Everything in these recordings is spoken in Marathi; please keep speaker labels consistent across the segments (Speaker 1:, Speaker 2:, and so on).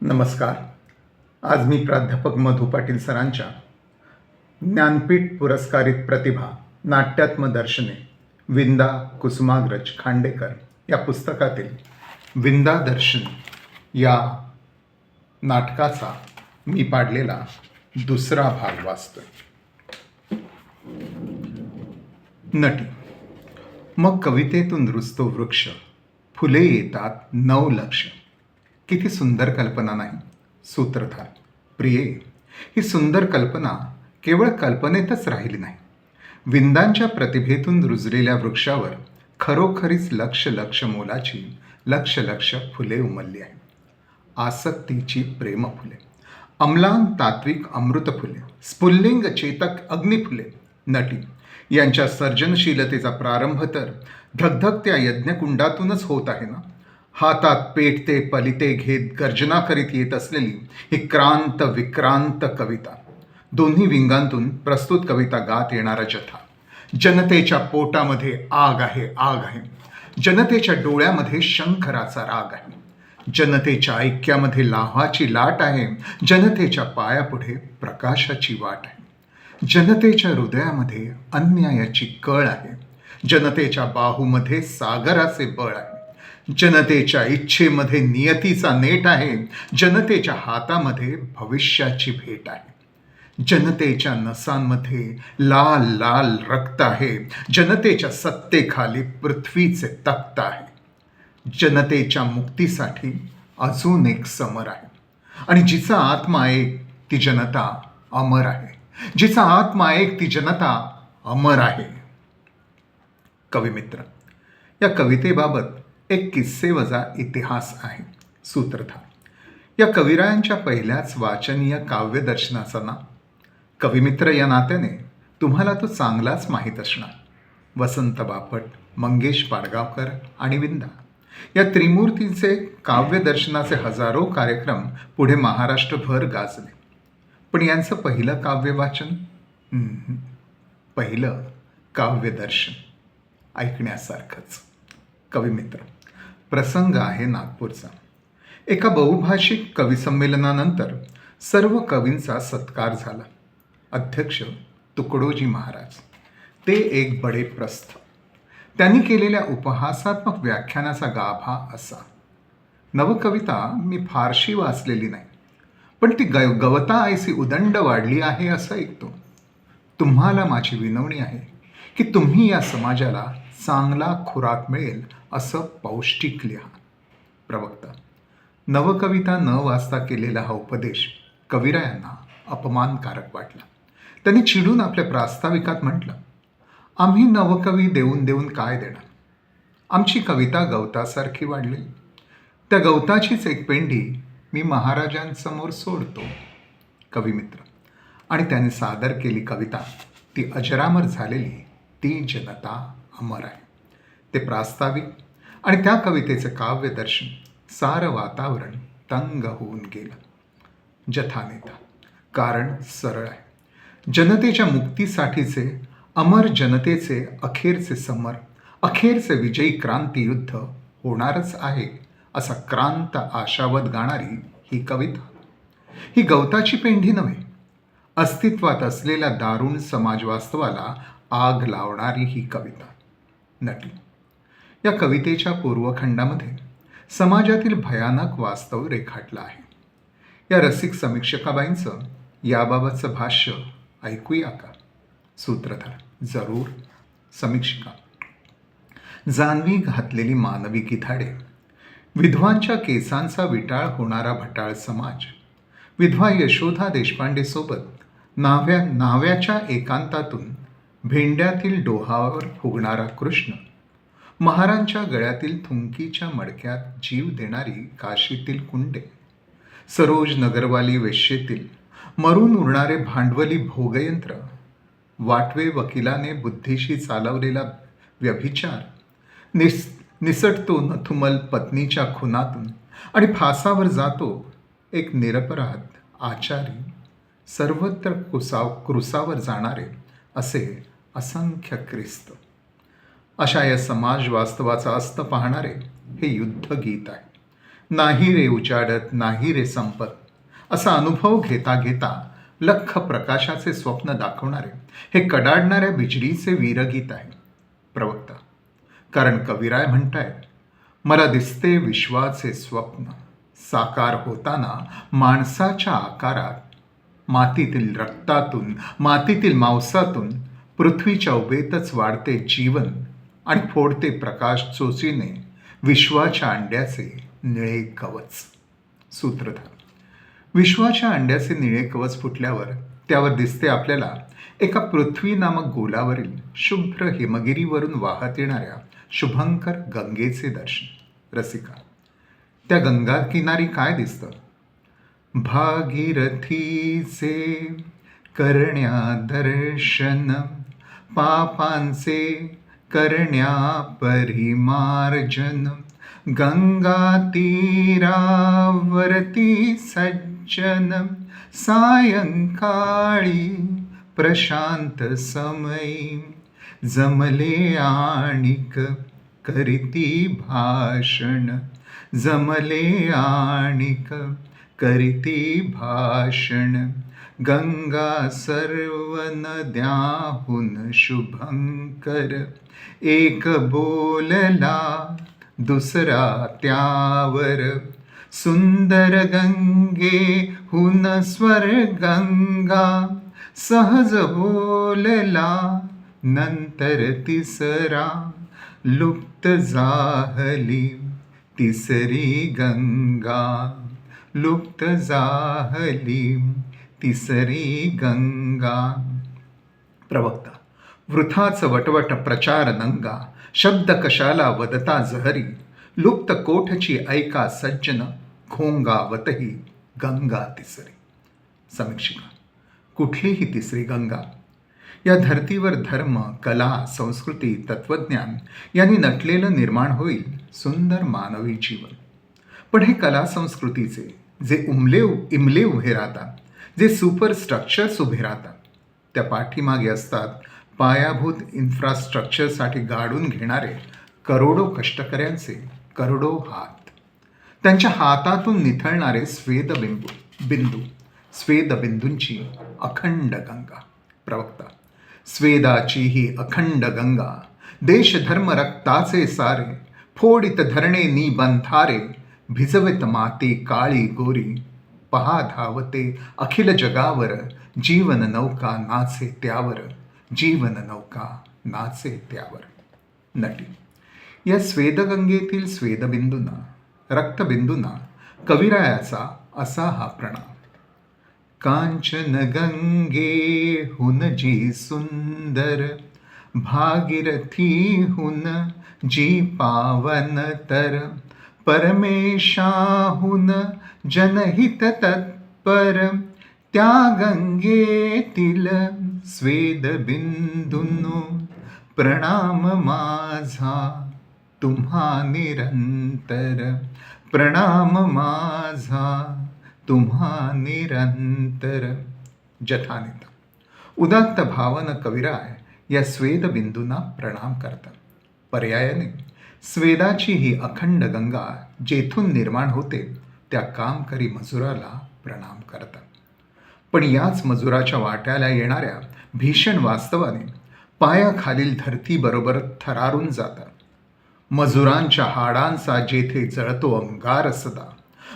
Speaker 1: नमस्कार. आज मी प्राध्यापक मधु पाटील सरांच्या ज्ञानपीठ पुरस्कारित प्रतिभा नाट्यात्म दर्शने विंदा कुसुमाग्रज खांडेकर या पुस्तकातील विंदा दर्शन या नाटकाचा मी पाडलेला दुसरा भाग वाचतोय. नटी. मग कवितेतून रुजतो वृक्ष, फुले येतात 9 लक्ष. किती सुंदर कल्पना नाही? सूत्रधार. प्रिये, ही सुंदर कल्पना केवळ कल्पनेतच राहिली नाही. विंदांच्या प्रतिभेतून रुजलेल्या वृक्षावर खरोखरीच लक्ष लक्ष मोलाची लक्ष लक्ष फुले उमलली आहेत. आसक्तीची प्रेम फुले, अम्लान तात्विक अमृत फुले, स्फुल्लिंग चेतक अग्निफुले. नटी यांच्या सर्जनशीलतेचा प्रारंभ तर धगधगत्या यज्ञकुंडातूनच होत आहे ना. हातात पेटते पलिते घेत गर्जना करीत येत असलेली ही क्रांत विक्रांत कविता, दोन्ही विंगांतून प्रस्तुत कविता गात येणारा जथा. जनतेच्या पोटामध्ये आग आहे, आग आहे. जनतेच्या डोळ्यामध्ये शंखराचा राग आहे. जनतेच्या ऐक्यामध्ये लाव्हाची लाट आहे. जनतेच्या पायापुढे प्रकाशाची वाट आहे. जनतेच्या हृदयामध्ये अन्यायाची कळ आहे. जनतेच्या बाहूमध्ये सागराचे बळ आहे. जनतेच्या इच्छेमध्ये नियतीचा नेट आहे. जनतेच्या हातामध्ये भविष्याची भेट आहे. जनतेच्या नसांमध्ये लाल लाल रक्त आहे. जनतेच्या सत्तेखाली पृथ्वीचे तख्त आहे. जनतेच्या मुक्तीसाठी अजून एक समर आहे. आणि जिचा आत्मा एक ती जनता अमर आहे. जिचा आत्मा एक ती जनता अमर आहे. कविमित्र. या कवितेबाबत एक किस्सेवजा इतिहास आहे. सूत्रधार. या कविरायांच्या पहिल्याच वाचनीय काव्यदर्शनाचा ना. कविमित्र या नात्याने तुम्हाला तो चांगलाच माहीत असणार. वसंत बापट, मंगेश पाडगावकर आणि विंदा या त्रिमूर्तींचे काव्यदर्शनाचे हजारो कार्यक्रम पुढे महाराष्ट्रभर गाजले. पण यांचं पहिलं काव्य वाचन, पहिलं काव्यदर्शन ऐकण्यासारखंच. कविमित्र. प्रसंग आहे नागपूरचा. एका बहुभाषिक कविसंमेलनानंतर सर्व कवींचा सत्कार झाला. अध्यक्ष तुकडोजी महाराज. ते एक बडे प्रस्थ. त्यांनी केलेल्या उपहासात्मक व्याख्यानाचा गाभा असा. नवकविता मी फारशी वाचलेली नाही, पण ती गवता आयसी उदंड वाढली आहे असं ऐकतो. तुम्हाला माझी विनवणी आहे की तुम्ही या समाजाला चांगला खुराक मिळेल असं पौष्टिक लिहा. प्रवक्ता. नवकविता न वाचता केलेला हा उपदेश कविरायांना अपमानकारक वाटला. त्यांनी चिडून आपल्या प्रास्ताविकात म्हटलं, आम्ही नवकवी देऊन देऊन काय देणार? आमची कविता गवतासारखी वाढली. त्या गवताचीच एक पेंडी मी महाराजांसमोर सोडतो. कविमित्र. आणि त्याने सादर केली कविता, ती अजरामर झालेली ती जनता अमर आहे. ते प्रास्ताविक आणि त्या कवितेचे काव्यदर्शन सारं वातावरण तंग होऊन गेलं. जथानेता. कारण सरळ आहे. जनतेच्या मुक्तीसाठीचे अमर जनतेचे अखेरचे समर, अखेरचे विजयी क्रांतियुद्ध होणारच आहे असा क्रांत आशावत गाणारी ही कविता. ही गवताची पेंढी नव्हे, अस्तित्वात असलेल्या दारुण समाजवास्तवाला आग लावणारी ही कविता. नटी. या कवितेच्या पूर्वखंडामध्ये समाजातील भयानक वास्तव रेखाटलं आहे. या रसिक समीक्षकाबाईंचं याबाबतचं भाष्य ऐकूया का? सूत्रधार. जरूर. समीक्षिका. जानवी घातलेली मानवी गिधाडे, विधवांच्या केसांचा विटाळ होणारा भटाळ समाज, विधवा यशोधा देशपांडेसोबत नाव्याच्या एकांतातून भेंड्यातील डोहावर फुगणारा कृष्ण, महारांच्या गळ्यातील थुंकीच्या मडक्यात जीव देणारी काशीतील कुंडे, सरोज नगरवाली वेश्येतील मरून उरणारे भांडवली भोगयंत्र, वाटवे वकिलाने बुद्धीशी चालवलेला व्यभिचार, निसटतो नथुमल पत्नीच्या खुनातून आणि फासावर जातो एक निरपराध आचारी, सर्वत्र क्रुसावर जाणारे असे असंख्य ख्रिस्त. अशा या समाज वास्तवाचा अस्त पाहणारे हे युद्धगीत आहे. नाही रे उजाडत, नाही रे संपत, असा अनुभव घेता घेता लख प्रकाशाचे स्वप्न दाखवणारे हे कडाडणाऱ्या बिजलीचे वीरगीत आहे. प्रवक्ता: कारण कविराय म्हणतायत, मला दिसते विश्वाचे स्वप्न साकार होताना माणसाच्या आकारात, मातीतील रक्तातून, मातीतील मांसातून पृथ्वीच्या उभेतच वाढते जीवन आणि फोडते प्रकाश चोचीने विश्वाच्या अंड्याचे निळे कवच. सूत्रधार: विश्वाच्या अंड्याचे निळे कवच फुटल्यावर त्यावर दिसते आपल्याला एका पृथ्वी नामक गोलावरील शुभ्र हिमगिरीवरून वाहत येणाऱ्या शुभंकर गंगेचे दर्शन. रसिका: त्या गंगा किनारी काय दिसतं? भागीरथीचे करण्या दर्शन, पापांचे करण्या परिमार्जन, गंगा तीरावरती सज्जन, सायंकाळी प्रशांत समयी, जमले आणिक करीती भाषण, जमले आणिक करीती भाषण, गंगा सर्व नद्याहून शुभंकर, एक बोलला दुसरा त्यावर, सुंदर गंगेहून स्वर गंगा, सहज बोलला नंतर तिसरा, लुप्त जाहली तिसरी गंगा, लुप्त जाहली तिसरी गंगा. प्रवक्ता: वृथाच वटवट प्रचार नंगा, शब्द कशाला वदता जहरी, लुप्त कोठची ऐका सज्जन, घोंगावतही गंगा तिसरी. समीक्षिका: कुठलीही तिसरी गंगा? या धर्तीवर धर्म, कला, संस्कृती, तत्वज्ञान यांनी नटलेलं निर्माण होईल सुंदर मानवी जीवन. पण हे कला संस्कृतीचे जे इमले उभे राहतात, जे सुपर स्ट्रक्चर्स उभे राहतात, त्या पाठीमागे असतात पायाभूत इन्फ्रास्ट्रक्चरसाठी गाडून घेणारे करोडो कष्टकऱ्यांचे करोडो हात, त्यांच्या हातातून निथळणारे स्वेदबिंदूंची अखंड गंगा. प्रवक्ता: स्वेदाची ही अखंड गंगा, देश धर्म रक्ताचे सारे, फोडित धरणे निबंधारे, भिजवित माती काळी गोरी, पहा धावते अखिल जगावर, जीवन नौका नाचे त्यावर, जीवन नौका नाचे त्यावर. नटी: या स्वेदगंगेतील स्वेदबिंदूंना, रक्तबिंदूंना कविरायाचा असा हा प्रणाम. कांचन गंगेहून जी सुंदर, भागीरथीहून जी पावन तर, परमेशाहून जनहित तत्पर, त्या गंगेतील स्वेदबिंदूंनो प्रणाम माझा तुम्हा निरंतर, प्रणाम माझा तुम्हा निरंतर. जथानेता: उदात्त भावन कविराय या स्वेदबिंदूंना प्रणाम करतात. पर्यायाने स्वेदाची ही अखंड गंगा जेथून निर्माण होते त्या कामकरी मजुराला प्रणाम करतात. पण याच मजुराच्या वाट्याला येणाऱ्या भीषण वास्तवाने पायाखालील धरतीबरोबर थरारून जातात. मजुरांच्या हाडांचा जेथे जळतो अंगार सदा,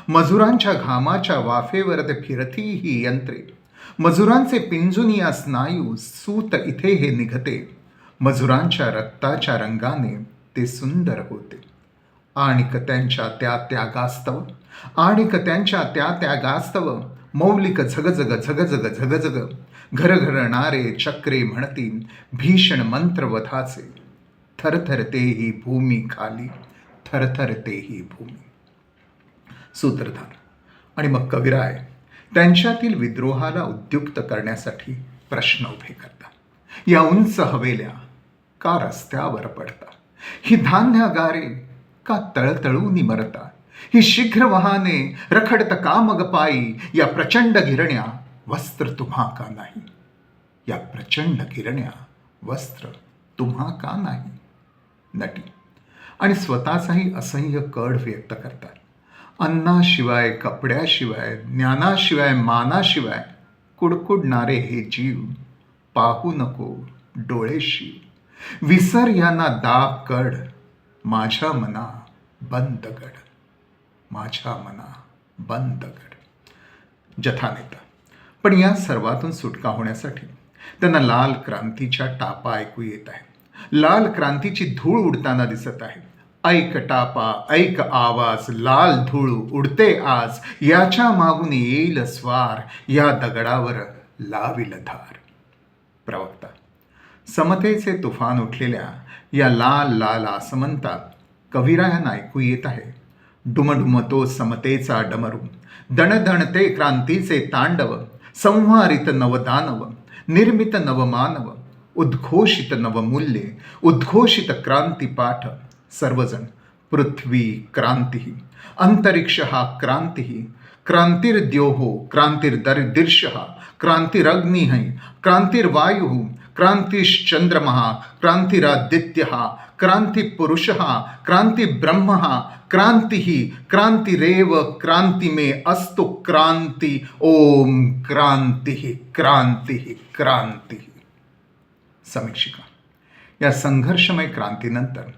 Speaker 1: मजुरांच्या घामाच्या वाफेवर ते फिरती ही यंत्रे, मजुरांचे पिंजुनिया स्नायू सूत इथे हे निघते, मजुरांच्या रक्ताच्या रंगाने ते सुंदर होते. आणिक त्यांच्या त्या त्यागास्तव मौलिक झगझग झगझग झगझग घरघरणारे चक्रे म्हणतील भीषण मंत्रवधाचे, थरथरते ही भूमी खाली, थरथरते ही भूमी. सूत्रधार: आणि मग कविराय त्यांच्यातील विद्रोहाला उद्युक्त करण्यासाठी प्रश्न उभे करतात. या उंच हवेल्या का रस्त्यावर पडतात? ही धान्यागारे का तळतळूनी मरतात? ही शीघ्र वाहने रखडत का मग पायी? या प्रचंड गिरण्या वस्त्र तुम्हा का नाही? या प्रचंड गिरण्या वस्त्र तुम्हा का नाही? नटी: आणि स्वतःचाही असह्य कढ व्यक्त करतात. अन्नाशिवाय, कपड्याशिवाय, ज्ञानाशिवाय, मानाशिवाय कुडकुडणारे हे जीव पाहू नको डोळे शीव. विसर यांना दाब कड, माझ्या मना बंद गड, माझ्या मना बंद गड. जथानेता. पण या सर्वातून सुटका होण्यासाठी त्यांना लाल क्रांतीच्या टापा ऐकू येत आहे. लाल क्रांतीची धूळ उडताना दिसत आहे. ऐक टापा, ऐक आवाज, लाल धूळ उडते आज, याच्या मागून येईल स्वार, या दगडावर लाविल धार. प्रवक्ता. समतेचे तुफान उठलेल्या या लाल लाल आसमंतात कविरायांना ऐकू येत आहे. डुमडुमतो समतेचा डमरू, दणदणते क्रांतीचे तांडव, संहारित नवदानव, निर्मित नवमानव, उद्घोषित नवमूल्ये, उद्घोषित क्रांतीपाठ. सर्वजण पृथ्वी क्रांती, अंतरिक्ष क्रांती, क्रांतिर्द्योहो क्रांतिर्दर्दीर्ष, क्रांतिरग्नि, क्रांतिर्वायु, क्रांतिश्चंद्रमा, क्रांतिरादित्य, क्रांतिपुरुष, क्रांतिब्रह्म, क्रांति, क्रांतिरेव क्रांति में अस्तु क्रांति. ओम क्रांति क्रांति क्रांति. समीक्षिका. या संघर्षमय क्रांतीनंतर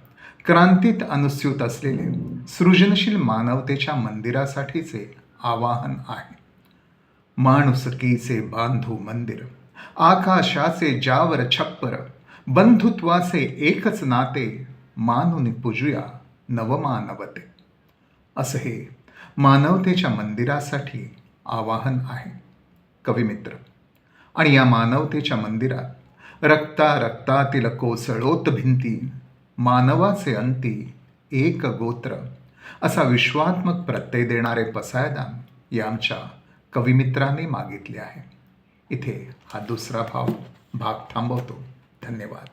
Speaker 1: क्रांतीत अनुस्यूत असलेले सृजनशील मानवतेच्या मंदिरासाठीचे आवाहन आहे. माणुसकीचे बांधू मंदिर, आकाशाचे ज्यावर छप्पर, बंधुत्वाचे एकच नाते, मानून पूजूया नवमानवते. असं हे मानवतेच्या मंदिरासाठी आवाहन आहे. कविमित्र. आणि या मानवतेच्या मंदिरात रक्ता रक्तातील कोसळोत भिंती, मानवाचे अंती एक गोत्र, असा विश्वात्मक प्रत्यय देणारे पसायदान या आमच्या कविमित्रांनी मागितले आहे. इथे हा दुसरा भाग थांबवतो. धन्यवाद.